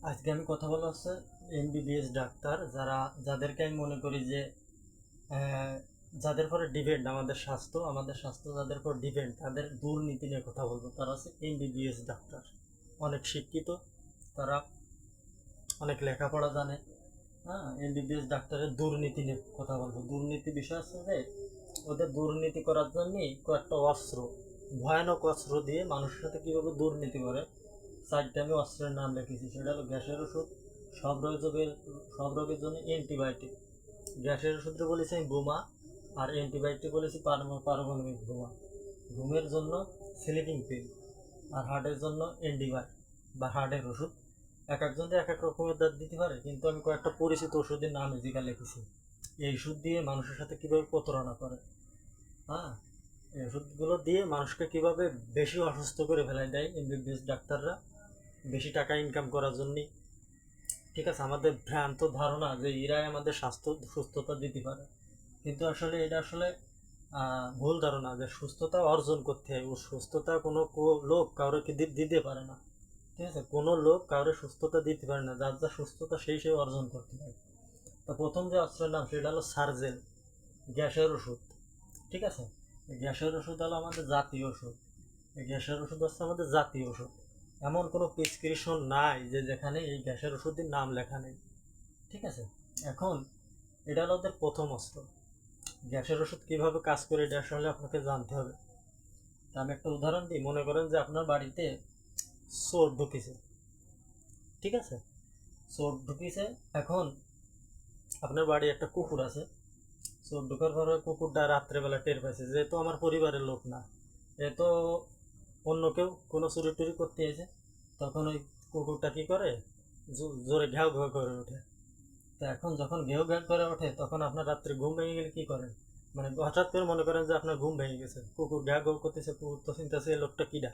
আজকে আমি কথা বলা হচ্ছে এমবিবিএস ডাক্তার যাদেরকে আমি মনে করি যে আহ, যাদের পরে ডিপেন্ড আমাদের স্বাস্থ্য যাদের পর ডিপেন্ড তাদের দুর্নীতি নিয়ে কথা বলবো। তারা হচ্ছে এমবিবিএস ডাক্তার, অনেক শিক্ষিত, তারা অনেক লেখাপড়া জানে। হ্যাঁ, এমবিবিএস ডাক্তারের দুর্নীতি নিয়ে কথা বলবো। দুর্নীতি বিষয় আছে যে ওদের দুর্নীতি করার জন্যই কয়েকটা অস্ত্র, ভয়ানক অস্ত্র দিয়ে মানুষের সাথে কীভাবে দুর্নীতি করে চারটে আমি অস্ত্রের নাম লিখেছি। সেটা হলো গ্যাসের ওষুধ, সব রোগের জন্য অ্যান্টিবায়োটিক। গ্যাসের ওষুধে বলেছি আমি বোমা, আর অ্যান্টিবায়োটিক বলেছি পারমাণবিক বোমা। ঘুমের জন্য স্লিপিং পিল, আর হার্টের জন্য এন্ডিবার বা হার্টের ওষুধ। এক একজনকে এক এক রকমের দাঁত দিতে পারে, কিন্তু আমি কয়েকটা পরিচিত ওষুধের নাম এদিকে লিখেছি। এই ওষুধ দিয়ে মানুষের সাথে কীভাবে প্রতারণা করে। হ্যাঁ, এই ওষুধগুলো দিয়ে মানুষকে কীভাবে বেশি অসুস্থ করে ফেলাই দেয় এমবিবিএস ডাক্তাররা, বেশি টাকা ইনকাম করার জন্যই। ঠিক আছে, আমাদের ভ্রান্ত ধারণা যে এরাই আমাদের স্বাস্থ্য সুস্থতা দিতে পারে, কিন্তু আসলে এটা আসলে ভুল ধারণা যে সুস্থতা অর্জন করতে হয়। ও সুস্থতা কোনো লোক কাউকে দিতে পারে না। ঠিক আছে, কোনো লোক কাউরে সুস্থতা দিতে পারে না, যার যা সুস্থতা সেই অর্জন করতে পারে। তো প্রথম যে অস্ত্রের নাম সেটা হলো সার্জেল, গ্যাসের ওষুধ। ঠিক আছে, এই গ্যাসের ওষুধ হলো আমাদের জাতীয় ওষুধ। এই গ্যাসের ওষুধ হচ্ছে আমাদের জাতীয় ওষুধ। এমন কোনো প্রেসক্রিপশন নাই যে যেখানে এই গ্যাসের ওষুধের নাম লেখা নেই। ঠিক আছে, এখন এটা হলো ওদের প্রথম অস্ত্র। গ্যাসের ওষুধ কীভাবে কাজ করে এটা আসলে আপনাকে জানতে হবে। তা আমি একটা উদাহরণ দিই। মনে করেন যে আপনার বাড়িতে চোর ঢুকেছে। ঠিক আছে, চোর ঢুকেছে। এখন আপনার বাড়ি একটা কুকুর আছে। চোর ঢোকার পরে কুকুরটা রাত্রেবেলা টের পাইছে যে তো আমার পরিবারের লোক না, এ তো অন্য কেউ কোনো চুরি টুরি করতে এসে। তখন ওই কুকুরটা কী করে, জোরে ঘ্যাও ঘ্যাও করে ওঠে। তো এখন যখন ঘেউ ঘেউ করে ওঠে তখন আপনার রাত্রে ঘুম ভেঙে গেলে কী করেন, মানে হঠাৎ করে মনে করেন যে আপনার ঘুম ভেঙে গেছে, কুকুর ঘ্যাও ঘেউ করতেছে, কুকুর তো চিন্তাছে এই লোকটা কিডা।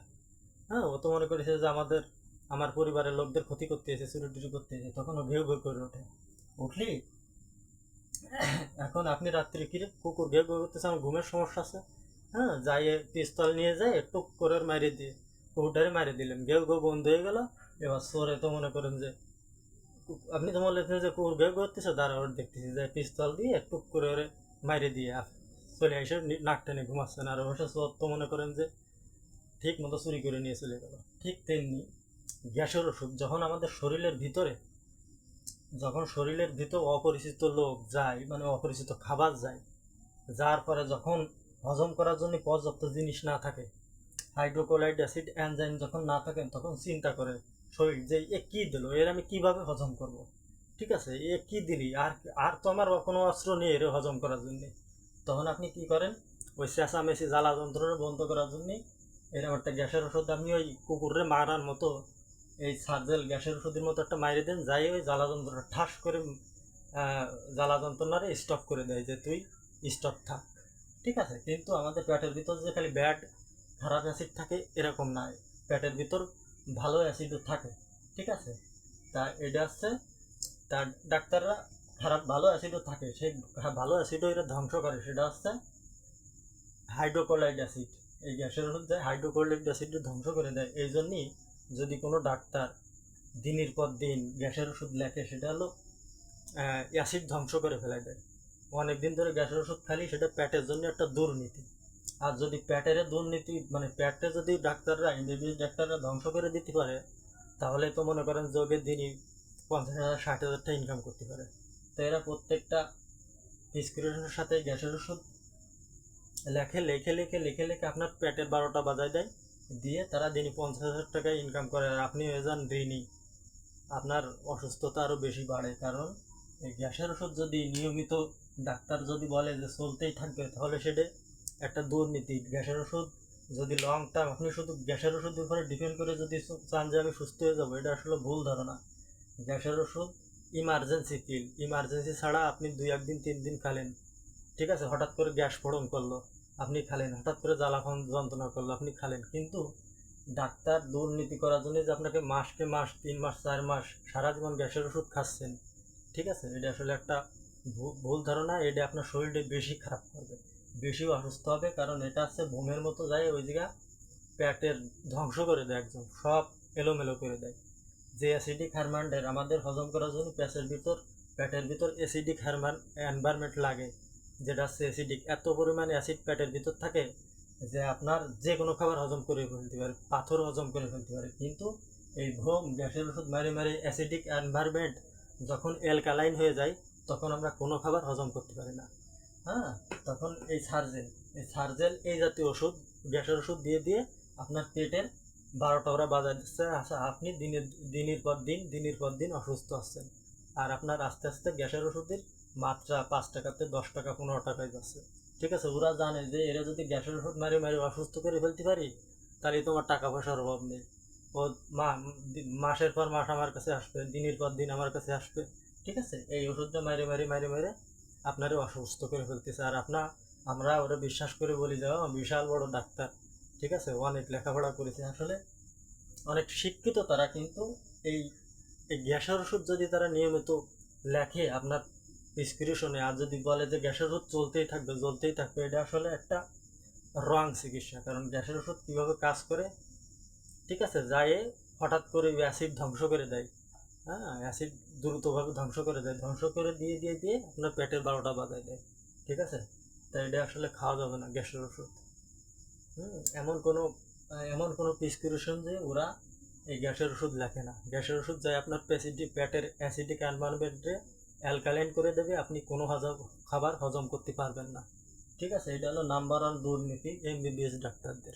হ্যাঁ, ও তো মনে করেছে যে আমার পরিবারের লোকদের ক্ষতি করতে এসে, চুরি টুরি করতে এসে। তখন ও ঘেউ ঘেউ করে ওঠে। উঠলি, এখন আপনি রাত্রে কিরে কুকুর ঘেউ ঘেউ করতেছে, আমার ঘুমের সমস্যা আছে। হ্যাঁ, যাই পিস্তল নিয়ে যায় টুক করে মারিয়ে দিয়ে কুকুরটারে মারিয়ে দিলেন, ঘেউ ঘেউ বন্ধ হয়ে গেল। এবার চোরে তো মনে করেন যে আপনি তো বললেন যে কুকুর বের করতেছে, দাঁড়া ওর দেখতেছি যে পিস্তল দিয়ে টুক করে ওরে মাইরে দিয়ে চলে এসে নাক টেনে ঘুমাচ্ছেন। আর অবশ্য চোর তো মনে করেন যে ঠিক মতো চুরি করে নিয়ে চলে গেল। ঠিক তেমনি গ্যাসের ওষুধ যখন শরীরের ভিতর অপরিচিত লোক যায়, মানে অপরিচিত খাবার যায়, যার পরে যখন হজম করার জন্য পর্যাপ্ত জিনিস না থাকে, হাইড্রোক্লোরাইড অ্যাসিড এনজাইম যখন না থাকে, তখন চিন্তা করে শরীর যে এ কী দিল, এর আমি কিভাবে হজম করব। ঠিক আছে, এ কী দিলি, আর আর তো আমার কোনো অস্ত্র নেই এর হজম করার জন্যে। তখন আপনি কি করেন, ওই চেঁচামেচি জ্বালা যন্ত্রণা বন্ধ করার জন্যে এরকম একটা গ্যাসের ওষুধ আপনি ওই কুকুরে মারার মতো এই সার্জেল গ্যাসের ওষুধের মতো একটা মাইরে দেন, যাই ওই জ্বালা যন্ত্রণা ঠাস করে জ্বালা যন্ত্রণারে স্টপ করে দেয় যে তুই স্টপ থাক। ঠিক আছে, কিন্তু আমাদের পেটের ভিতর যে খালি ব্যাড খারাপ অ্যাসিড থাকে এরকম নয়, পেটের ভিতর ভালো অ্যাসিডও থাকে। ঠিক আছে, তা এটা হচ্ছে তার ডাক্তাররা ভালো অ্যাসিডও থাকে, সেই ভালো অ্যাসিডও এরা ধ্বংস করে। সেটা হচ্ছে হাইড্রোক্লোরাইড অ্যাসিড। এই গ্যাসের ওষুধ যায় হাইড্রোক্লোরাইড অ্যাসিডও ধ্বংস করে দেয়। এই জন্যই যদি কোনো ডাক্তার দিনের পর দিন গ্যাসের ওষুধ লেখে, সেটা হলো অ্যাসিড ধ্বংস করে ফেলে দেয়। অনেক দিন ধরে গ্যাসের ওষুধ খালি, সেটা পেটের জন্য একটা দুর্নীতি। আর যদি পেটের দুর্নীতি, মানে পেটে যদি ডাক্তাররা এমবিবিএস ডাক্তাররা ধ্বংস করে দিতে পারে, তাহলে তো মনে করেন যোগের দিনই 50,000 60,000 টাকা ইনকাম করতে পারে। তো এরা প্রত্যেকটা প্রেসক্রিপশনের সাথে গ্যাসের ওষুধ লেখে আপনার পেটের 12টা বাজায় দেয়, দিয়ে তারা দিনই 50,000 টাকা ইনকাম করে, আর আপনি হয়ে যান ঋণী। আপনার অসুস্থতা আরও বেশি বাড়ে, কারণ এই গ্যাসের ওষুধ যদি নিয়মিত ডাক্তার যদি বলে যে চলতেই থাকবে, তাহলে সেটা একটা দুর্নীতি। গ্যাসের ওষুধ যদি লং টার্ম আপনি শুধু গ্যাসের ওষুধের উপরে ডিপেন্ড করে যদি চান যে আমি সুস্থ হয়ে যাবো, এটা আসলে ভুল ধারণা। গ্যাসের ওষুধ ইমার্জেন্সি পিল, ইমার্জেন্সি ছাড়া আপনি 2 1 দিন 3 দিন খেলেন। ঠিক আছে, হঠাৎ করে গ্যাস ফোড়ন করলো আপনি খালেন, হঠাৎ করে জ্বালাফোন যন্ত্রণা করলো আপনি খালেন, কিন্তু ডাক্তার দুর্নীতি করার জন্য যে আপনাকে মাসকে মাস 3 মাস 4 মাস সারা জীবন গ্যাসের ওষুধ খাচ্ছেন, ঠিক আছে, এটা আসলে একটা ভুল ধারণা। এটা আপনার শরীরটা বেশি খারাপ করবে, বেশি অসুস্থ হবে, কারণ এটা হচ্ছে বোমের মতো যায় ওই জায়গা পেটের ধ্বংস করে দেয়, একদম সব এলোমেলো করে দেয়। যে অ্যাসিডিক হারমান্ডের আমাদের হজম করার জন্য পেটের ভিতর অ্যাসিডিক হারমান এনভায়রনমেন্ট লাগে, যেটা হচ্ছে অ্যাসিডিক, এত পরিমাণে অ্যাসিড পেটের ভিতর থাকে যে আপনার যে কোনো খাবার হজম করে ফেলতে পারে, পাথর হজম করে ফেলতে পারে। কিন্তু এই ভোম গ্যাসের ওষুধ মারি মারি অ্যাসিডিক এনভায়রনমেন্ট যখন অ্যালকালাইন হয়ে যায়, তখন আমরা কোনো খাবার হজম করতে পারি না। হ্যাঁ, তখন এই সার্জেল এই জাতীয় ওষুধ, গ্যাসের ওষুধ দিয়ে দিয়ে আপনার পেটের 12টা ওরা বাজার দিচ্ছে। আচ্ছা, আপনি দিনের পর দিন অসুস্থ হচ্ছেন, আর আপনার আস্তে আস্তে গ্যাসের ওষুধের মাত্রা 5 টাকাতে 10 টাকা 15 টাকায় যাচ্ছে। ঠিক আছে, ওরা জানে যে এরা যদি গ্যাসের ওষুধ মারি মারি অসুস্থ করে ফেলতে পারি, তাহলে তোমার টাকা পয়সার অভাব নেই। ও মাসের পর মাস আমার কাছে আসবে, দিনের পর দিন আমার কাছে আসবে। ঠিক আছে, এই ওষুধটা মারি মারি মারি মারি আপনারে অসুস্থ করে ফেলতেছে। আর আমরা ওরা বিশ্বাস করে বলি যে বিশাল বড় ডাক্তার, ঠিক আছে, অনেক লেখাপড়া করেছে, আসলে অনেক শিক্ষিত তারা, কিন্তু এই এই গ্যাসের ওষুধ যদি তারা নিয়মিত লেখে আপনার প্রেসক্রিপশনে, আর যদি বলে যে গ্যাসের ওষুধ চলতেই থাকবে, এটা আসলে একটা রং চিকিৎসা। কারণ গ্যাসের ওষুধ কীভাবে কাজ করে, ঠিক আছে, যায় হঠাৎ করে অ্যাসিড ধ্বংস করে দেয়। হ্যাঁ, অ্যাসিড দ্রুতভাবে ধ্বংস করে দেয়, ধ্বংস করে দিয়ে দিয়ে দিয়ে আপনার পেটের 12টা বাজায় দেয়। ঠিক আছে, তাই এটা আসলে খাওয়া যাবে না গ্যাসের ওষুধ। এমন কোনো প্রেসক্রিপশন যে ওরা এই গ্যাসের ওষুধ লেখে না। গ্যাসের ওষুধ যায় আপনার পেটের অ্যাসিডিক এনভায়রনমেন্টে অ্যালকালাইন করে দেবে, আপনি কোনো খাবার হজম করতে পারবেন না। ঠিক আছে, এটা হলো নাম্বার 1 দুর্নীতি এমবিবিএস ডাক্তারদের।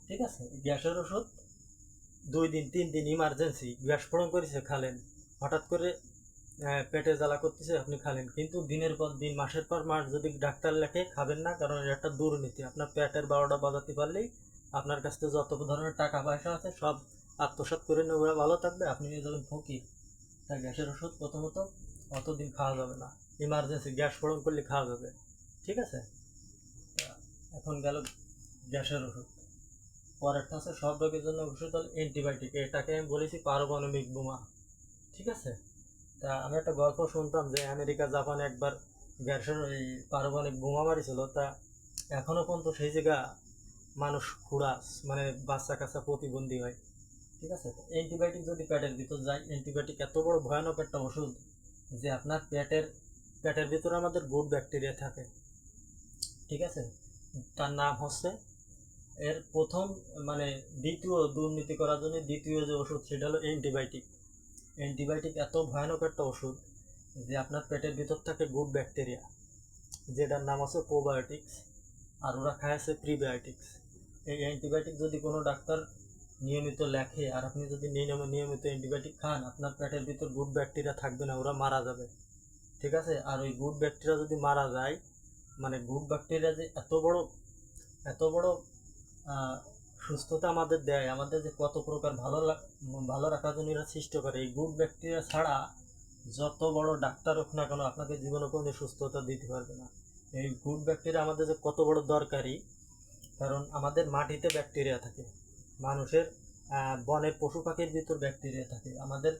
ঠিক আছে, গ্যাসের ওষুধ 2 দিন 3 দিন ইমার্জেন্সি গ্যাস ফোড়ন করেছে খালেন, হঠাৎ করে পেটে জ্বালা করতেছে আপনি খালেন, কিন্তু দিনের পর দিন মাসের পর মাস যদি ডাক্তার লেখে খাবেন না, কারণ এটা একটা দুর্নীতি। আপনার পেটের 12টা বাজাতে পারলেই আপনার কাছ থেকে যত ধরনের টাকা পয়সা আছে সব আত্মসাৎ করে নিয়ে ওরা ভালো থাকবে, আপনি নিয়ে যাবেন ফকির। তাই গ্যাসের ওষুধ প্রথমত অতদিন খাওয়া যাবে না, ইমার্জেন্সি গ্যাস ফোড়ন করলে খাওয়া যাবে। ঠিক আছে, এখন গেল গ্যাসের ওষুধ। পরেরটা আছে সব রোগের জন্য ওষুধ হল অ্যান্টিবায়োটিক, এটাকে আমি বলেছি পারমাণবিক বোমা। ঠিক আছে, তা আমি একটা গল্প শুনতাম যে আমেরিকা জাপানে একবার গ্যাসের এই পারমাণবিক বোমা মারিছিল, তা এখনো পর্যন্ত সেই জায়গা মানুষ খুঁড়াস, মানে বাচ্চা কাচ্চা প্রতিবন্ধী হয়। ঠিক আছে, অ্যান্টিবায়োটিক যদি পেটের ভিতর যায়, অ্যান্টিবায়োটিক এত বড় ভয়ানক একটা ওষুধ যে আপনার পেটের ভিতরে আমাদের গুড ব্যাকটেরিয়া থাকে। ঠিক আছে, তার নাম হচ্ছে এর প্রথম, মানে দ্বিতীয় দুর্নীতি করার জন্য দ্বিতীয় যে ওষুধ সেটা হলো অ্যান্টিবায়োটিক। অ্যান্টিবায়োটিক এত ভয়ানক একটা ওষুধ যে আপনার পেটের ভিতর থাকে গুড ব্যাকটেরিয়া, যেটার নাম আছে প্রোবায়োটিক্স, আর ওরা খায় প্রিবায়োটিক্স। এই অ্যান্টিবায়োটিক যদি কোনো ডাক্তার নিয়মিত লেখে, আর আপনি যদি নিয়মিত অ্যান্টিবায়োটিক খান, আপনার পেটের ভিতর গুড ব্যাকটেরিয়া থাকবে না, ওরা মারা যাবে। ঠিক আছে, আর ওই গুড ব্যাকটেরিয়া যদি মারা যায়, মানে গুড ব্যাকটেরিয়া যে এত বড় সুস্থতা আমাদের দেয়, আমাদের যে কত প্রকার ভালো রাখার জন্য এরা সৃষ্টি করে, এই গুড ব্যাকটেরিয়া ছাড়া যত বড় ডাক্তার হোক না কেন আপনাকে জীবনে কোনো সুস্থতা দিতে পারবে না। এই গুড ব্যাকটেরিয়া আমাদের যে কত বড় দরকারি, কারণ আমাদের মাটিতে ব্যাকটেরিয়া থাকে, মানুষের বনের পশু পাখির ভিতর ব্যাকটেরিয়া থাকে, আমাদের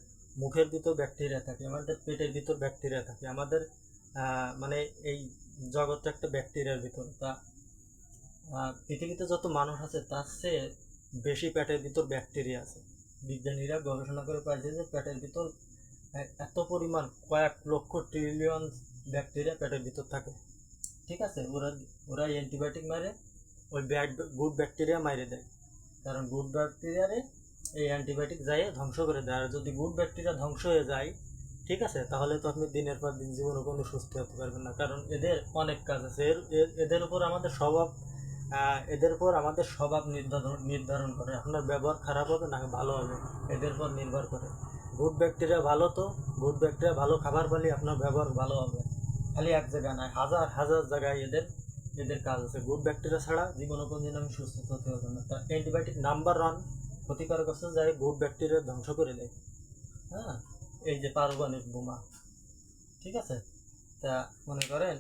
মুখের ভিতর ব্যাকটেরিয়া থাকে, আমাদের পেটের ভিতর ব্যাকটেরিয়া থাকে, আমাদের মানে এই জগৎটা একটা ব্যাকটেরিয়ার ভিতর। তা পৃথিবীতে যত মানুষ আছে তার চেয়ে বেশি পেটের ভিতর ব্যাকটেরিয়া আছে। বিজ্ঞানীরা গবেষণা করে পাইছে যে পেটের ভিতর এত পরিমাণ কয়েক লক্ষ ট্রিলিয়ন ব্যাকটেরিয়া পেটের ভিতর থাকে। ঠিক আছে, ওরা অ্যান্টিবায়োটিক মারে ওই গুড ব্যাকটেরিয়া মাইরে দেয়, কারণ গুড ব্যাকটেরিয়ারে এই অ্যান্টিবায়োটিক যাই ধ্বংস করে দেয়। আর যদি গুড ব্যাকটেরিয়া ধ্বংস হয়ে যায়, ঠিক আছে, তাহলে তো আপনি দিনের পর দিন জীবনে কোনো সুস্থ হতে পারবেন না, কারণ এদের অনেক কাজ আছে। এদের উপর আমাদের স্বভাব নির্ধারণ করে আপনার ব্যবহার খারাপ হবে না ভালো হবে, এদের উপর নির্ভর করে। গুড ব্যাকটেরিয়া গুড ব্যাকটেরিয়া ভালো খাবার পেলে আপনার ব্যবহার ভালো হবে। খালি এক জায়গায় নয়, হাজার হাজার জায়গায় এদের কাজ আছে। গুড ব্যাকটেরিয়া ছাড়া জীবনে কোনো দিন আমি সুস্থ হতে পারবো না। তা অ্যান্টিবায়োটিক নাম্বার 1 ক্ষতিকারক আছে, যাই গুড ব্যাকটেরিয়া ধ্বংস করে দেয়। হ্যাঁ, এই যে পারমাণবিক বোমা। ঠিক আছে, তা মনে করেন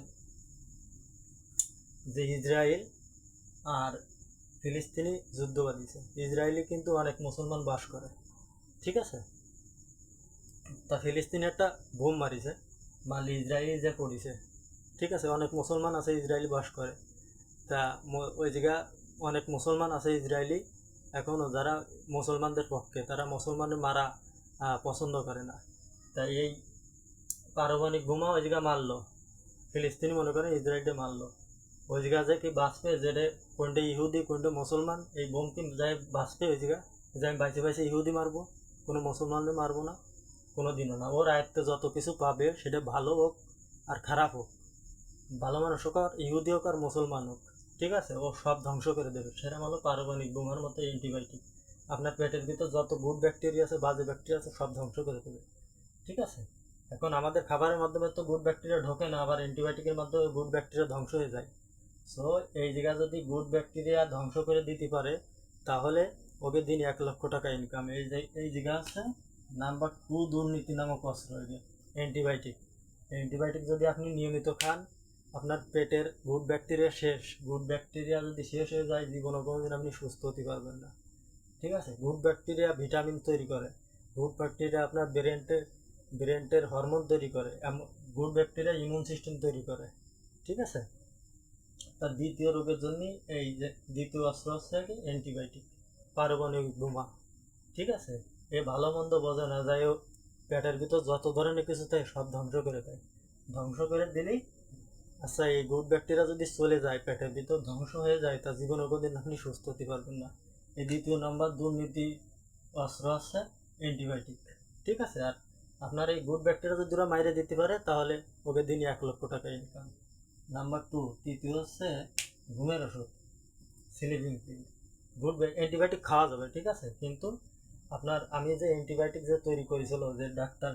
যে ইসরায়েল আর ফিলিস্তিনি যুদ্ধ বাঁধিয়েছে, ইসরায়েলে কিন্তু অনেক মুসলমান বাস করে। ঠিক আছে, তা ফিলিস্তিনে একটা বোম মারিছে, মালি ইসরায়েলি যে পড়িছে। ঠিক আছে, অনেক মুসলমান আছে ইসরায়েলি বাস করে, তা ওই জায়গা অনেক মুসলমান আছে ইসরায়েলি এখনও যারা মুসলমানদের পক্ষে, তারা মুসলমানের মারা পছন্দ করে না। তাই এই পারমাণবিক বোমা ওই জায়গা মারলো, ফিলিস্তিনি মনে করেন ইসরায়েলকে মারলো, ওই জায়গা যে কি বাঁচবে, যেটা কোনটা ইহুদি কোনটা মুসলমান, এই বোম কি যাই বাঁচবে ওই জায়গা, যে আমি বাইছে বাইছে ইহুদি মারবো, কোনো মুসলমানদের মারবো না, কোনো দিনও না। ওর আয়ত্তে যত কিছু পাবে সেটা ভালো হোক আর খারাপ হোক, ভালো মানুষ হোক আর ইহুদি হোক আর মুসলমান হোক, ঠিক আছে, ও সব ধ্বংস করে দেবে। সেরকম হলো পারমাণবিক বোমার মতো অ্যান্টিবায়োটিক, আপনার পেটের ভিতর যত গুড ব্যাকটেরিয়া আছে বাজে ব্যাকটেরিয়া আছে সব ধ্বংস করে দেবে, ঠিক আছে। এখন আমাদের খাবারের মাধ্যমে তো গুড ব্যাকটেরিয়া ঢোকে না, আবার অ্যান্টিবায়োটিকের মাধ্যমে গুড ব্যাকটেরিয়া ধ্বংস হয়ে যায়। সো এই জায়গা যদি গুড ব্যাকটেরিয়া ধ্বংস করে দিতে পারে তাহলে ওকে দিন 1 লক্ষ টাকা ইনকাম। এই জায়গা আছে নাম্বার 2 দুর্নীতি নামক অস্ত্র, অ্যান্টিবায়োটিক। অ্যান্টিবায়োটিক যদি আপনি নিয়মিত খান, আপনার পেটের গুড ব্যাকটেরিয়া শেষ, গুড ব্যাকটেরিয়া যদি শেষ হয়ে যায় জীবনে কোনোদিন আপনি সুস্থ হতে পারবেন না, ঠিক আছে। গুড ব্যাকটেরিয়া ভিটামিন তৈরি করে, গুড ব্যাকটেরিয়া আপনার ব্রেনের হরমোন তৈরি করে, গুড ব্যাকটেরিয়া ইমিউন সিস্টেম তৈরি করে, ঠিক আছে। তার দ্বিতীয় রোগের জন্য এই যে দ্বিতীয় অস্ত্র হচ্ছে কি অ্যান্টিবায়োটিক, পারমাণবিক বোমা, ঠিক আছে। এ ভালো মন্দ বোঝে না, যাই হোক পেটের ভিতর যত ধরনের কিছু থাকে সব ধ্বংস করে দেয়, ধ্বংস করে দিলেই আচ্ছা এই গুড ব্যাকটেরিয়া যদি চলে যায় পেটের ভিতর ধ্বংস হয়ে যায়, তা জীবনে কোনোদিন আপনি সুস্থ হতে পারবেন না। এই দ্বিতীয় নম্বর দুর্নীতি অস্ত্র হচ্ছে অ্যান্টিবায়োটিক, ঠিক আছে। আর আপনার এই গুড ব্যাকটেরিয়া যদি ওরা মাইরে দিতে পারে তাহলে ওকে দিনই 1 লক্ষ টাকা ইনকাম। নাম্বার 2 তৃতীয় হচ্ছে ঘুমের ওষুধ, স্লিপিং পিল। অ্যান্টিবায়োটিক খাওয়া যাবে, ঠিক আছে, কিন্তু আপনার আমি যে অ্যান্টিবায়োটিক যে তৈরি করেছিল যে ডাক্তার,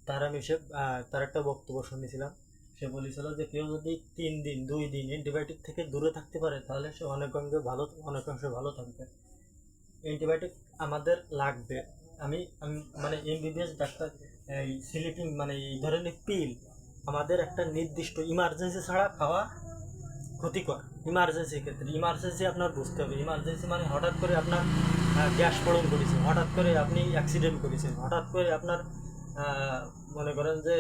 তার একটা বক্তব্য শুনেছিলাম। সে বলেছিল যে কেউ যদি 3 দিন 2 দিন অ্যান্টিবায়োটিক থেকে দূরে থাকতে পারে তাহলে সে অনেকাংশে ভালো থাকবে। অ্যান্টিবায়োটিক আমাদের লাগবে। আমি আমি মানে এমবিবিএস ডাক্তার, এই স্লিপিং মানে এই ধরনের পিল আমাদের একটা নির্দিষ্ট ইমার্জেন্সি ছাড়া খাওয়া ক্ষতিকর। ইমার্জেন্সি আপনার বুঝতে হবে। ইমার্জেন্সি মানে হঠাৎ করে আপনার গ্যাস ফোড়ন করেছে, হঠাৎ করে আপনি অ্যাক্সিডেন্ট করেছেন, হঠাৎ করে আপনার মনে করেন যে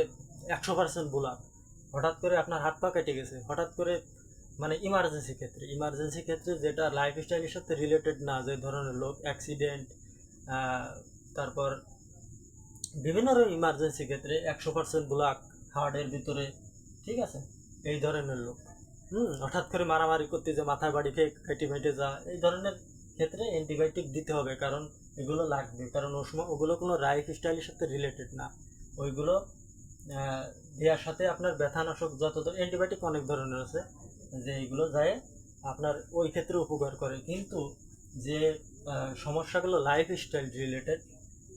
100% ব্লাড, হঠাৎ করে আপনার হাত পা কেটে গেছে, হঠাৎ করে মানে ইমার্জেন্সি ক্ষেত্রে যেটা লাইফস্টাইলের সাথে রিলেটেড না, যে ধরনের লোক অ্যাক্সিডেন্ট, তারপর বিভিন্ন রকম ইমার্জেন্সি ক্ষেত্রে 100% ব্লাড হার্টের ভিতরে, ঠিক আছে, এই ধরনের লোক হঠাৎ করে মারামারি করতে, যে মাথায় বাড়ি খেয়ে কেটে মেটে যা, এই ধরনের ক্ষেত্রে অ্যান্টিবায়োটিক দিতে হবে, কারণ এগুলো লাগবে, কারণ ওগুলো কোনো লাইফ স্টাইলের সাথে রিলেটেড না। ওইগুলো দেওয়ার সাথে আপনার ব্যথানাশক যত অ্যান্টিবায়োটিক অনেক ধরনের আছে, যে এইগুলো যায় আপনার ওই ক্ষেত্রে উপকার করে, কিন্তু যে সমস্যাগুলো লাইফ স্টাইল রিলেটেড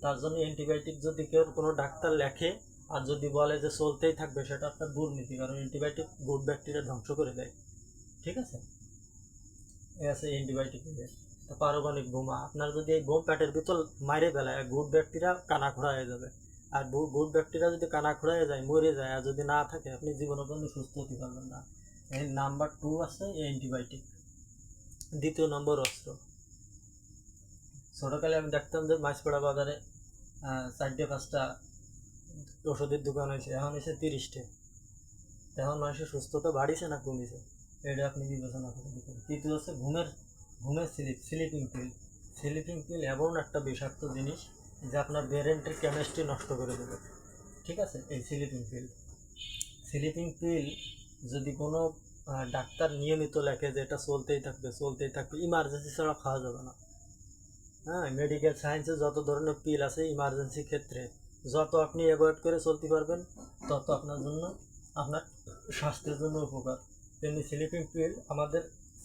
তার জন্য অ্যান্টিবায়োটিক যদি কেউ কোনো ডাক্তার লেখে আর যদি বলে যে চলতেই থাকবে, সেটা একটা দুর্নীতি, কারণ অ্যান্টিবায়োটিক গুড ব্যাকটেরিয়া ধ্বংস করে দেয়, ঠিক আছে। এই আছে অ্যান্টিবায়োটিক। পারমাণবিক বোমা, আপনার যদি এই বোম পেটের ভিতর মাইরে ফেলায় গুড ব্যাকটেরিয়া কানা খোড়া হয়ে যাবে, আর গুড ব্যাকটেরিয়া যদি কানা খোড়া হয়ে যায় মরে যায়, আর যদি না থাকে আপনি জীবনে কোনো সুস্থ হতে পারবেন না। এই নাম্বার 2 আছে অ্যান্টিবায়োটিক, দ্বিতীয় নম্বর অস্ত্র। ছোটোকালে আমি দেখতাম যে মাছপাড়া বাজারে 4-5টা ওষুধের দোকান হয়েছে, এখন হয়েছে 30টে। এখন মানুষের সুস্থতা বাড়িছে না কমিছে, এটা আপনি বিবেচনা করে দেখুন। তৃতীয় হচ্ছে ঘুমের স্লিপিং পিল এমন একটা বিষাক্ত জিনিস যে আপনার ব্রেনের কেমিস্ট্রি নষ্ট করে দেবে, ঠিক আছে। এই স্লিপিং পিল যদি কোনো ডাক্তার নিয়মিত লেখে যে এটা চলতেই থাকবে, ইমার্জেন্সি ছাড়া খাওয়া যাবে না। হ্যাঁ, মেডিকেল সায়েন্সে যত ধরনের পিল আছে ইমার্জেন্সি ক্ষেত্রে যত আপনি অ্যাভয়েড করে চলতে পারবেন তত আপনার স্বাস্থ্যের জন্য উপকার। তেমনি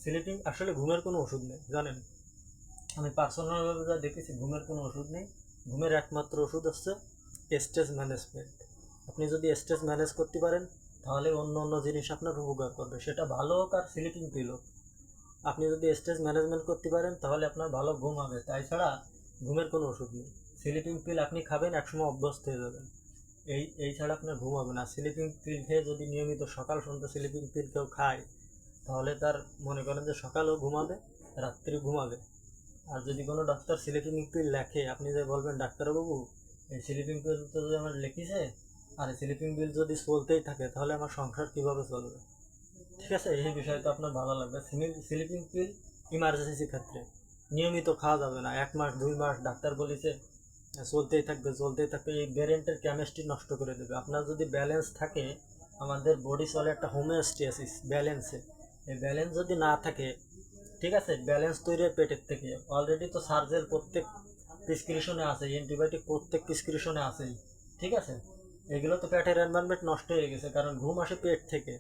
স্লিপিং আসলে ঘুমের কোনো ওষুধ নেই, জানেন। আমি পার্সোনালভাবে যা দেখেছি ঘুমের কোনো ওষুধ নেই। ঘুমের একমাত্র ওষুধ হচ্ছে স্ট্রেস ম্যানেজমেন্ট। আপনি যদি স্ট্রেস ম্যানেজ করতে পারেন তাহলে অন্য জিনিস আপনার উপকার করবে, সেটা ভালো হোক আর স্লিপিং পিল হোক। আপনি যদি স্ট্রেস ম্যানেজমেন্ট করতে পারেন তাহলে আপনার ভালো ঘুম হবে, তাই ছাড়া ঘুমের কোনো ওষুধ নেই। স্লিপিং পিল আপনি খাবেন একসময় অভ্যস্ত হয়ে যাবেন, এই ছাড়া আপনার ঘুম হবে না। স্লিপিং পিল খেয়ে যদি নিয়মিত সকাল সন্ধ্যা স্লিপিং পিল কেউ খায় তাহলে তার মনে করেন যে সকালেও ঘুমাবে, রাত্রি ঘুমাবে। আর যদি কোনো ডাক্তার স্লিপিং পিল লেখে, আপনি যে বলবেন ডাক্তারবাবু এই স্লিপিং পিল তো যদি আমার লিখিছে, আর স্লিপিং পিল যদি চলতেই থাকে তাহলে আমার সংসার কীভাবে চলবে, ঠিক আছে। এই বিষয়টা আপনার ভালো লাগবে। স্লিপিং পিল ইমার্জেন্সি ক্ষেত্রে, নিয়মিত খাওয়া যাবে না, 1 মাস 2 মাস ডাক্তার বলেছে চলতেই থাকবে চলতেই থাকবে, এই ব্রেনটার কেমিস্ট্রি নষ্ট করে দেবে। আপনার যদি ব্যালেন্স থাকে, আমাদের বডি চলে একটা হোমিওস্ট্যাসিস ব্যালেন্সে, এই ব্যালেন্স যদি না থাকে, ঠিক আছে, ব্যালেন্স তৈরি হয় পেটের থেকে। অলরেডি তো সার্জেল প্রত্যেক প্রেসক্রিপশনে আছে, অ্যান্টিবায়োটিক প্রত্যেক প্রেসক্রিপশনে আছেই, ঠিক আছে। এগুলো তো পেটের এনভায়রনমেন্ট নষ্ট হয়ে গেছে, কারণ ঘুম আসে পেট থেকে,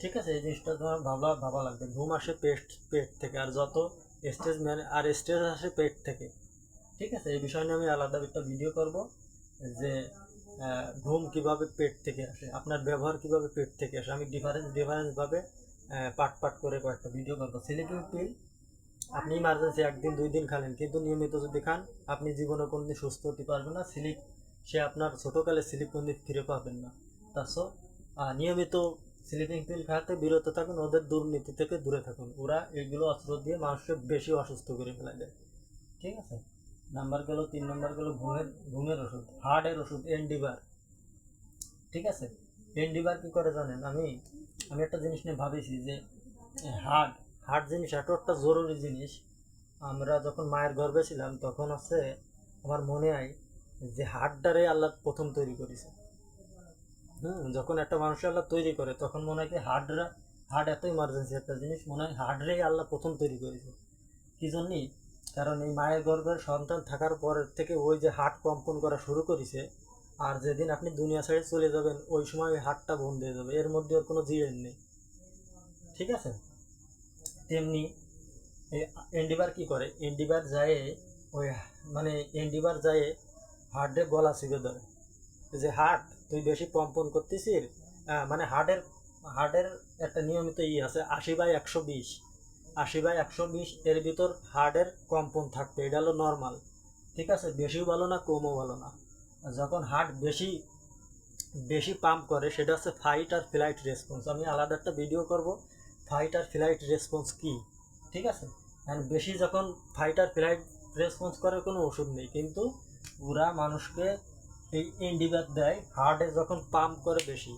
ঠিক আছে। এই জিনিসটা তোমার ভাবা লাগবে, ঘুম আসে পেট থেকে, আর যত স্ট্রেস আর স্ট্রেস আসে পেট থেকে, ঠিক আছে। এই বিষয় নিয়ে আমি আলাদা একটা ভিডিও করব, যে ঘুম কিভাবে পেট থেকে আসে, আপনার ব্যবহার কিভাবে পেট থেকে আসে, আমি ডিফারেন্সভাবে পাট করে কয়েকটা ভিডিও করবো। স্লিপিং পিল আপনি ইমার্জেন্সি 1 দিন 2 দিন খালেন, কিন্তু নিয়মিত যদি খান আপনি জীবনে কোনোদিন সুস্থ হতে পারবেন না। সে আপনার ছোটোকালে স্লিপ কোনোদিন ফিরে পাবেন না। তাছাড়া নিয়মিত স্লিপিং পিল খাওয়াতে বিরত থাকুন, ওদের দুর্নীতি থেকে দূরে থাকুন, ওরা এগুলো অস্ত্র দিয়ে মানুষকে বেশি অসুস্থ করে ফেলা দেয়, ঠিক আছে। 3 নম্বর গেল ঘুমের ওষুধ, হার্টের ওষুধ এন্ডিবার, ঠিক আছে। এন্ডিবার কি করে জানেন, আমি একটা জিনিস নিয়ে ভাবেছি যে হার্ট হার্ট জিনিস এত একটা জরুরি জিনিস। আমরা যখন মায়ের গর্ভে ছিলাম তখন হচ্ছে আমার মনে হয় যে হার্টটারে আল্লাহ প্রথম তৈরি করেছে। যখন একটা মানুষের আল্লাহ তৈরি করে তখন মনে হয় কি হার্ট এত ইমার্জেন্সি একটা জিনিস, মনে হয় হার্টরেই আল্লাহ প্রথম তৈরি করেছে। কি জন্যই, কারণ এই মায়ের গর্ভের সন্তান থাকার পর থেকে ওই যে হার্ট কম্পন করা শুরু করেছে, আর যেদিন আপনি দুনিয়া ছেড়ে চলে যাবেন ওই সময় ওই হার্টটা বন্ধ হয়ে যাবে, এর মধ্যে ওর কোনো জিরেন নেই, ঠিক আছে। তেমনি এই এন্ডিবার কি করে, এন্ডিবার যায় ওই মানে এন্ডিবার যায় হার্টে গলা চিপে ধরে, যে হার্ট তুই বেশি কম্পন করতেছিস, মানে হার্টের একটা নিয়মিত আছে 80/120, 80/120 এর ভিতর হার্টের কম্পন থাকবে, এটা হলো নর্মাল, ঠিক আছে। বেশিও ভালো না কমও ভালো না। যখন হার্ট বেশি বেশি পাম্প করে সেটা হচ্ছে ফাইট আর ফ্লাইট রেসপন্স, আমি আলাদা একটা ভিডিও করব ফাইট আর ফ্লাইট রেসপন্স কি, ঠিক আছে। অ্যান্ড বেশি যখন ফাইট আর ফ্লাইট রেসপন্স করে কোনো ওষুধ নেই, কিন্তু ওরা মানুষকে এই এন্ডিবার দেয় হার্টে যখন পাম্প করে বেশি,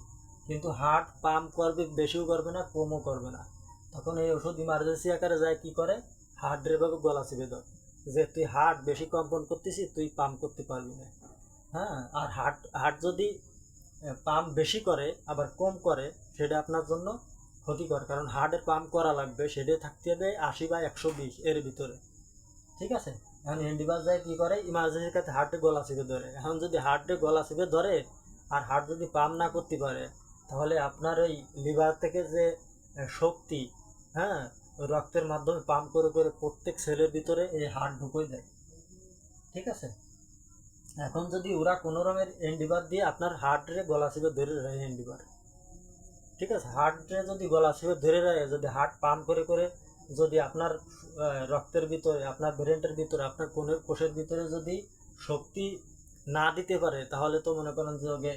কিন্তু হার্ট পাম্প করবে বেশিও করবে না কমও করবে না, তখন এই ওষুধ ইমার্জেন্সি আকারে যায় কি করে, হার্টের ভাবে গলা চিপে ধর, যে তুই হার্ট বেশি কম্পন করতেছিস তুই পাম্প করতে পারবি না। হ্যাঁ, আর হার্ট যদি পাম্প বেশি করে আবার কম করে সেটা আপনার জন্য ক্ষতিকর, কারণ হার্টের পাম্প করা লাগবে, সেটা থাকতে হবে 80/120 এর ভিতরে, ঠিক আছে। এখন এন্ডিবাস যায় কি করে, ইমার্জেন্সির ক্ষেত্রে হার্টে গলা চিপে ধরে। এখন যদি হার্টে গলা চিপে ধরে আর হার্ট যদি পাম্প না করতে পারে, তাহলে আপনার ওই লিভার থেকে যে শক্তি, হ্যাঁ, রক্তের মাধ্যমে পাম্প করে করে প্রত্যেক সেলের ভিতরে এই হার্ট ঢুকে দেয়, ঠিক আছে। এখন যদি ওরা কোনো রকমের এন্ডিবার দিয়ে আপনার হার্টে গলা চিপে ধরে রাখে এন্ডিবার, ঠিক আছে, হার্টে যদি গলা চিপে ধরে রাখে, যদি হার্ট পাম্প করে করে যদি আপনার রক্তের ভিতরে আপনার ব্রেনের ভিতরে আপনার কোষের ভিতরে যদি শক্তি না দিতে পারে, তাহলে তো মনে করেন যে ওকে,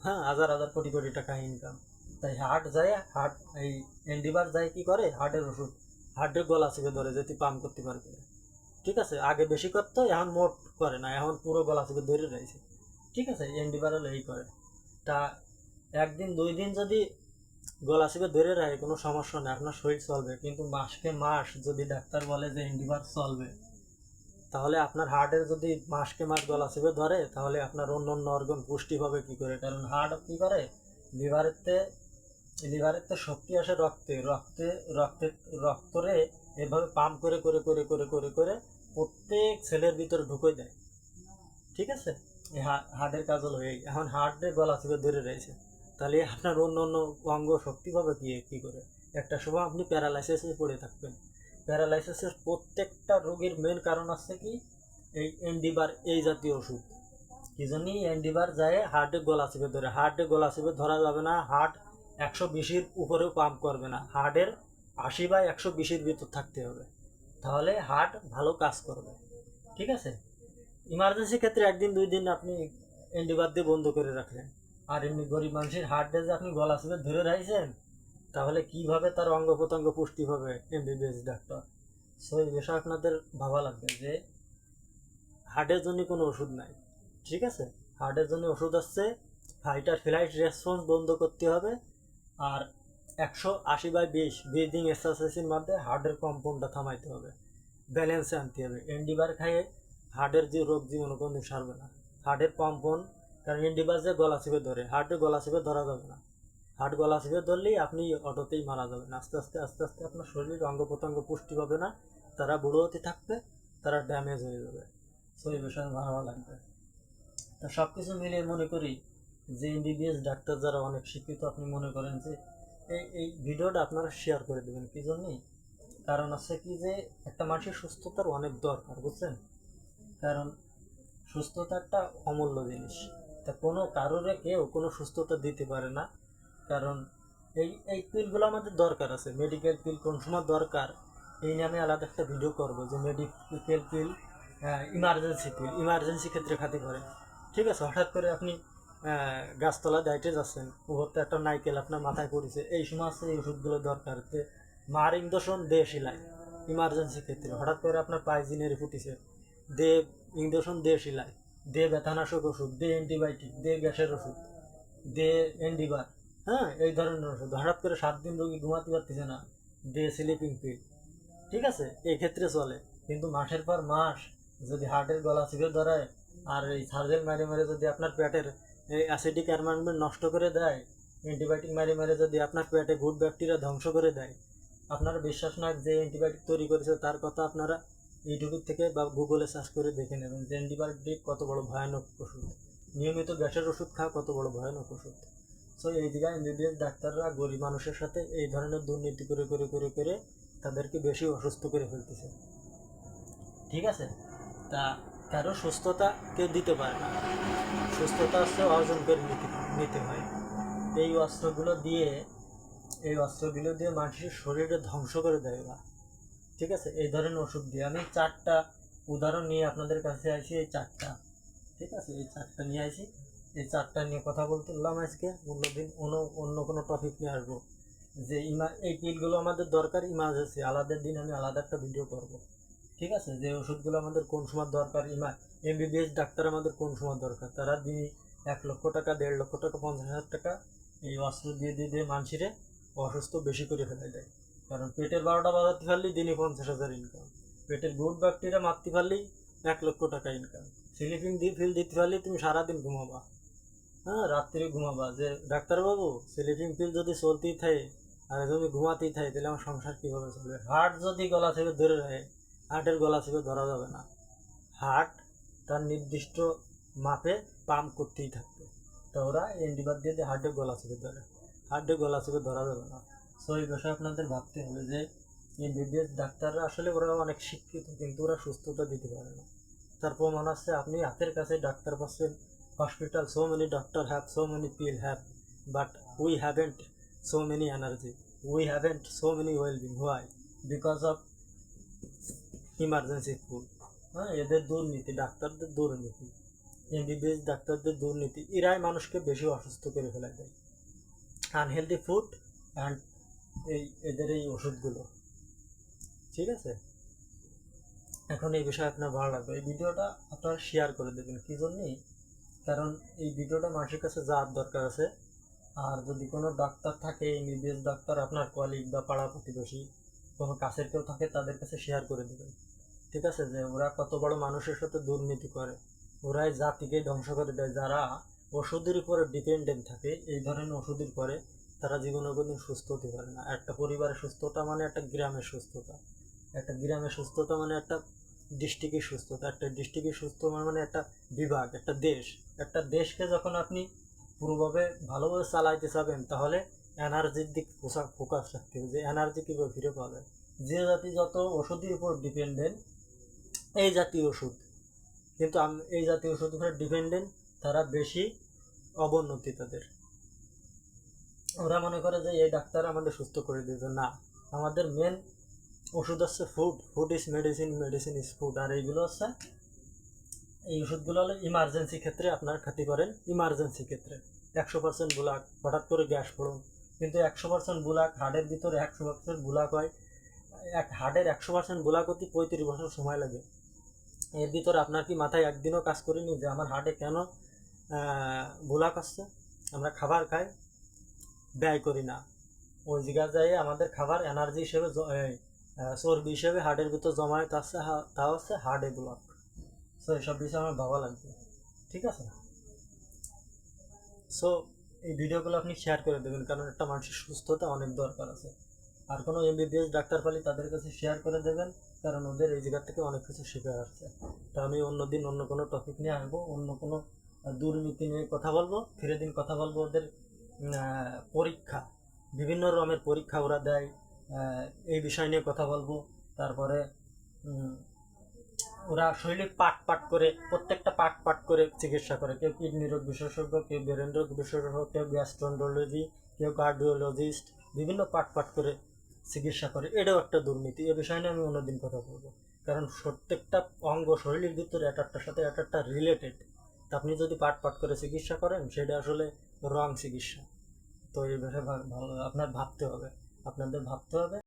হ্যাঁ, হাজার হাজার কোটি কোটি টাকা ইনকাম। তাই হার্ট এই এন্ডিবার যায় কি করে, হার্টের ওষুধ হার্টের গলা চিপে ধরে যদি পাম্প করতে পারবে, ঠিক আছে। আগে বেশি করতো, এখন মোট করে না, এখন পুরো গলা চিপে ধরে রয়েছে, ঠিক আছে। এন্ডিবার হলো এই করে। তা 1 দিন 2 দিন যদি গলা চিপে ধরে রাখে কোনো সমস্যা নেই, আপনার শরীর চলবে, কিন্তু মাসকে মাস যদি ডাক্তার বলে যে এন্ডিবার চলবে, তাহলে আপনার হার্টের যদি মাসকে মাস গলা চিপে ধরে, তাহলে আপনার অন্য অন্য অর্গান পুষ্টি পাবে কী করে, কারণ হার্ট কী করে, লিভারেতে লিভারেতে শক্তি আসে রক্তরে এভাবে পাম্প করে করে করে করে করে করে প্রত্যেক সেলের ভিতরে ঢুকে দেয়, ঠিক আছে। এই হার্টের কাজ হলো এই। এখন হার্টের গলা চিপে ধরে রয়েছে, তাহলে আপনার অন্য অন্য অঙ্গ শক্তি পাবে কী করে, একটা সময় আপনি প্যারালাইসিসে পড়ে থাকবেন। প্যারালাইসিসের প্রত্যেকটা রোগের মেন কারণ আছে কি, এই এন্ডিবার এই জাতীয় ওষুধ। কি জন্যই এন্ডিবার যায় হার্টে গলা চিপে ধরে, হার্টে গলা চিপে ধরা যাবে না, হার্ট 120-এর উপরেও পাম্প করবে না, হার্টের 80/120-এর ভিতর থাকতে হবে, তাহলে হার্ট ভালো কাজ করবে, ঠিক আছে। ইমার্জেন্সি ক্ষেত্রে 1 দিন 2 দিন আপনি এন্ডিবার দিয়ে বন্ধ করে রাখলেন, আর এমনি গরিব মানুষের হার্টে যে আপনি গলা চিপে ধরে রাখছেন, তাহলে কিভাবে তার অঙ্গ প্রত্যঙ্গ পুষ্টি পাবে এমবিবিএস ডাক্তার। সো এই বিষয়ে আপনাদের ভাবা লাগবে যে হার্টের জন্য কোনো ওষুধ নাই, ঠিক আছে। হার্টের জন্য ওষুধ আসছে ফাইট আর ফ্লাইট রেসপন্স বন্ধ করতে হবে, আর 180/20 ব্রিদিং এক্সারসাইজের মধ্যে হার্টের কম্পনটা থামাইতে হবে, ব্যালেন্সে আনতে হবে। এন্ডিবার খাইয়ে হার্টের যে রোগ জীবাণু কোনো সারবে না। হার্টের কম্পন, কারণ এন্ডিবার যে গলা চিপে ধরে, হার্টের গলা চিপে ধরা যাবে না। হার্ট গলা চিপে ধরলেই আপনি অটোতেই মারা যাবেন। আস্তে আস্তে আস্তে আস্তে আপনার শরীরের অঙ্গ প্রত্যঙ্গ পুষ্টি পাবে না, তারা বুড়ো হতে থাকবে, তারা ড্যামেজ হয়ে যাবে। সো এই বিষয়ে ভালো লাগবে। তা সব কিছু মিলিয়ে মনে করি যে এমবিবিএস ডাক্তার যারা অনেক শিক্ষিত, আপনি মনে করেন যে এই ভিডিওটা আপনারা শেয়ার করে দেবেন। কী জন্যই? কারণ আছে কি যে একটা মানুষের সুস্থতার অনেক দরকার, বুঝছেন? কারণ সুস্থতা একটা অমূল্য জিনিস। তা কোনো কারোরে কেউ কোনো সুস্থতা দিতে পারে না। কারণ এই পিলগুলো আমাদের দরকার আছে, মেডিকেল পিল কোন সময় দরকার এই নিয়ে আমি আলাদা একটা ভিডিও করব, যে মেডিকেল পিল ইমার্জেন্সি পিল ইমার্জেন্সি ক্ষেত্রে খাতে পারে। ঠিক আছে, হঠাৎ করে আপনি গাছতলা দাইটে যাচ্ছেন, উপরতে একটা নাইকেল আপনার মাথায় পড়েছে, এই সময় আছে এই ওষুধগুলো দরকার। মার ইঞ্জেকশন দে শিলাই, ইমার্জেন্সি ক্ষেত্রে হঠাৎ করে আপনার পাইজিনের ফুটিছে, দে ইঞ্জেকশন দে শিলাই, দে ব্যথানাশক ওষুধ, দে অ্যান্টিবায়োটিক, দে গ্যাসের ওষুধ, দে এন্ডিবার। হ্যাঁ, এই ধরনের ওষুধ। হঠাৎ করে 7 দিন রোগী ঘুমাতে পারতেছে না, দে স্লিপিং পিল। ঠিক আছে, এই ক্ষেত্রে চলে। কিন্তু মাসের পর মাস যদি হার্টের গলা চিপে ধরায় আর এই সার্জেল মারে মারে যদি আপনার পেটের এই অ্যাসিডিক অ্যারমানমেন্ট নষ্ট করে দেয়, অ্যান্টিবায়োটিক মারে মারে যদি আপনার পেটে গুড ব্যাকটেরিয়া ধ্বংস করে দেয়, আপনারা বিশ্বাস নয় যে অ্যান্টিবায়োটিক তৈরি করেছে তার কথা আপনারা ইউটিউব থেকে বা গুগলে সার্চ করে দেখে নেবেন যে অ্যান্টিবায়োটিক কত বড় ভয়ানক ওষুধ। নিয়মিত গ্যাসের ওষুধ খাওয়া কত বড় ভয়ানক ওষুধ। সো এই জায়গায় এমবিবিএস ডাক্তাররা গরিব মানুষের সাথে এই ধরনের দুর্নীতি করে করে করে করে তাদেরকে বেশি অসুস্থ করে ফেলতেছে। ঠিক আছে, তা কারো সুস্থতা কেউ দিতে পারে না, সুস্থতা হচ্ছে অর্জন করে নিতে হয়। এই অস্ত্রগুলো দিয়ে মানুষের শরীরে ধ্বংস করে দেয় ওরা। ঠিক আছে, এই ধরনের ওষুধ দিয়ে আমি 4টা উদাহরণ নিয়ে আপনাদের কাছে আসি। এই 4টা, ঠিক আছে, এই 4টা নিয়ে আসি। এই 4টা নিয়ে কথা বলতে বললাম আজকে। অন্যদিন অন্য কোনো টপিক নিয়ে আসবো। যে এই পিলগুলো আমাদের দরকার ইমার্জেন্সি, আলাদা দিন আমি আলাদা একটা ভিডিও করব। ঠিক আছে, যে ওষুধগুলো আমাদের কোন সময় দরকার, এমবিবিএস ডাক্তার আমাদের কোন সময় দরকার, তারা দিনে 1,00,000 টাকা, 1.5 লক্ষ টাকা, 50,000 টাকা এই অস্ত্র দিয়ে দিয়ে দিয়ে মানুষের অসুস্থ বেশি করে ফেলে দেয়। কারণ পেটের 12টা বাজাতে পারলেই দিনে 50,000 ইনকাম, পেটের গুড ব্যাকটেরিয়া মারতে পারলেই 1,00,000 টাকা ইনকাম, স্লিপিং ফিল দিতে পারলেই তুমি সারাদিন ঘুমাবা। হ্যাঁ, রাত্রে ঘুমাবা। যে ডাক্তারবাবু স্লিপিং পিল যদি চলতেই থাকে আর যদি ঘুমাতেই থাকে তাহলে আমার সংসার কীভাবে চলবে? হার্ট যদি গলা থেকে ধরে রাখে, হার্টের গলা থেকে ধরা যাবে না। হার্ট তার নির্দিষ্ট মাপে পাম্প করতেই থাকবে। তো ওরা এন্টিবার দিয়ে দিয়ে হার্টের গলা চেপে ধরে, হার্টের গলা চেপে ধরা যাবে না। সো এই বিষয়ে আপনাদের ভাবতে হবে যে এমবিবিএস ডাক্তাররা আসলে ওরা অনেক শিক্ষিত, কিন্তু ওরা সুস্থতা দিতে পারে না। তার প্রমাণ আছে, আপনি হাতের কাছে ডাক্তার পাচ্ছেন, hospital so many doctor have so many pill have, but we haven't so many energy, we haven't so many well-being. Why? Because of emergency food. হ্যাঁ, এদের দুর্নীতি, ডাক্তারদের দুর্নীতি, এমবিবিএস ডাক্তারদের দুর্নীতি, এরাই মানুষকে বেশি অসুস্থ করে ফেলে দেয়। আনহেলদি ফুড অ্যান্ড এদের এই ওষুধগুলো। ঠিক আছে, এখন এই বিষয়ে আপনার ভালো লাগবে, এই ভিডিওটা আপনারা শেয়ার করে দেবেন। কী জন্যই? কারণ এই ভিডিওটা মানুষের কাছে যাওয়ার দরকার আছে। আর যদি কোনো ডাক্তার থাকে, এমবিবিএস ডাক্তার, আপনার কলিগ বা পাড়া প্রতিবেশী কোনো কাছের কেউ থাকে, তাদের কাছে শেয়ার করে দেবেন। ঠিক আছে, যে ওরা কত বড় মানুষের সাথে দুর্নীতি করে, ওরাই জাতিকে ধ্বংস করে দেয়। যারা ওষুধের উপরে ডিপেন্ডেন্ট থাকে, এই ধরনের ওষুধের পরে তারা জীবনে কোনোদিন সুস্থ হতে পারে না। একটা পরিবারের সুস্থতা মানে একটা গ্রামের সুস্থতা, একটা গ্রামের সুস্থতা মানে একটা ডিস্ট্রিক্টের সুস্থতা, একটা ডিস্ট্রিক্টের সুস্থ মানে একটা বিভাগ, একটা দেশ। একটা দেশকে যখন আপনি পুরোভাবে ভালোভাবে চালাইতে চাবেন, তাহলে এনার্জির দিক ফোকাস রাখতে হবে, যে এনার্জি কীভাবে ফিরে পাওয়া যায়। যে জাতি যত ওষুধের উপর ডিপেন্ডেন্ট, এই জাতীয় ওষুধ, কিন্তু এই জাতীয় ওষুধের উপরে ডিপেন্ডেন্ট, তারা বেশি অবনতি তাদের। ওরা মনে করে যে এই ডাক্তার আমাদের সুস্থ করে দিয়েছে। না, আমাদের মেন ওষুধ হচ্ছে food, food is medicine, medicine is food. আর এইগুলো হচ্ছে, এই ওষুধগুলো হলো ইমার্জেন্সি ক্ষেত্রে আপনার খেতে পারেন। ইমার্জেন্সি ক্ষেত্রে 100% ব্লক, হঠাৎ করে গ্যাস পড়ুন, কিন্তু 100% ব্লক, হার্টের ভিতরে 100% ব্লক হয়। হার্টের 100% ব্লক হতে 35 বছর সময় লাগে। এর ভিতরে আপনার কি মাথায় একদিনও কাজ করেনি যে আমার হার্টে কেন ব্লক আসছে? আমরা খাবার খাই, ব্যয় করি না, ওই জায়গা যায় আমাদের খাবার এনার্জি হিসেবে চর্বি হিসেবে হার্টের ভিতর জমায়েত আছে, তা হচ্ছে হার্টে ব্লক। সো এইসব বিষয়ে আমার ভাবা লাগবে, ঠিক আছে? সো এই ভিডিওগুলো আপনি শেয়ার করে দেবেন, কারণ একটা মানুষের সুস্থতা অনেক দরকার আছে। আর কোনো এমবিবিএস ডাক্তার পালি তাদের কাছে শেয়ার করে দেবেন, কারণ ওদের এই জায়গা থেকে অনেক কিছু শেখার আছে। তা আমি অন্যদিন অন্য কোনো টপিক নিয়ে আসবো, অন্য কোনো দুর্নীতি নিয়ে কথা বলবো, ফিরে দিন কথা বলবো ওদের পরীক্ষা, বিভিন্ন রকমের পরীক্ষা ওরা দেয়, এই বিষয় নিয়ে কথা বলবো। তারপরে ওরা শরীরে পাট পাট করে, প্রত্যেকটা পাট পাট করে চিকিৎসা করে। কেউ কিডনি রোগ বিশেষজ্ঞ, কেউ ব্রেন রোগ বিশেষজ্ঞ, কেউ গ্যাস্ট্রোন্টোলজি, কেউ কার্ডিওলজিস্ট, বিভিন্ন পাট পাট করে চিকিৎসা করে। এটাও একটা দুর্নীতি। এ বিষয় নিয়ে আমি অন্যদিন কথা বলবো, কারণ প্রত্যেকটা অঙ্গ শরীরের ভিতরে একটার সাথে একটা রিলেটেড। তা আপনি যদি পাট পাট করে চিকিৎসা করেন, সেটা আসলে রং চিকিৎসা। তো এই বিষয়ে ভালো আপনার ভাবতে হবে, আপনাদের ভাবতে হবে।